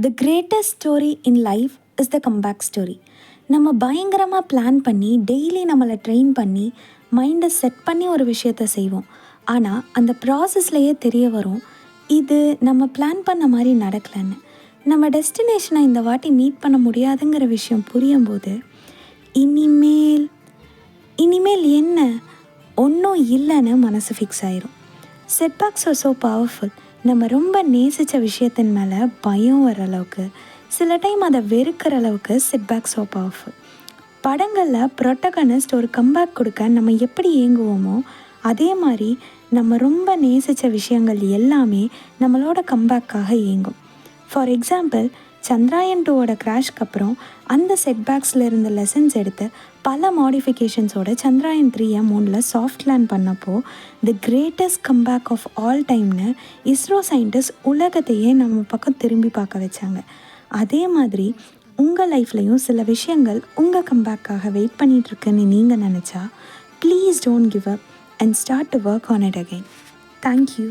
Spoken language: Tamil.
The greatest story in life is the comeback story. நம்ம பயங்கரமாக பிளான் பண்ணி டெய்லி நம்மளை ட்ரெயின் பண்ணி மைண்டை செட் பண்ணி ஒரு விஷயத்த செய்வோம். ஆனால் அந்த ப்ராசஸ்லேயே தெரிய வரும் இது நம்ம பிளான் பண்ண மாதிரி நடக்கலைன்னு. நம்ம டெஸ்டினேஷனை இந்த வாட்டி மீட் பண்ண முடியாதுங்கிற விஷயம் புரியும் போது இனிமேல் இனிமேல் என்ன ஒன்றும் இல்லைன்னு மனசு ஃபிக்ஸ் ஆயிரும். Setbacks are so powerful. நம்ம ரொம்ப நேசித்த விஷயத்தின் மேலே பயம் வர அளவுக்கு, சில டைம் அதை வெறுக்கிற அளவுக்கு செட்பேக்ஸ் ஸோ பவர்ஃபுல். படங்களில் ப்ரொட்டகனிஸ்ட் ஒரு கம்பேக் கொடுக்க நம்ம எப்படி ஏங்குவோமோ அதே மாதிரி நம்ம ரொம்ப நேசித்த விஷயங்கள் எல்லாமே நம்மளோட கம்பேக்காக ஏங்கும். ஃபார் எக்ஸாம்பிள், சந்திராயன் 2வோட கிராஷ்க்கு அப்புறம் அந்த செட்பேக்ஸில் இருந்த லெசன்ஸ் எடுத்து பல மாடிஃபிகேஷன்ஸோட சந்திராயன் 3 மூணில் சாஃப்ட் லேண்ட் பண்ணப்போ the greatest comeback of all டைம்னு இஸ்ரோ சயின்டிஸ்ட் உலகத்தையே நம்ம பக்கம் திரும்பி பார்க்க வச்சாங்க. அதே மாதிரி உங்கள் லைஃப்லையும் சில விஷயங்கள் உங்கள் கம்பேக்காக வெயிட் பண்ணிகிட்ருக்குன்னு நீங்கள் நினச்சா please don't give up and start to work on it again. Thank you.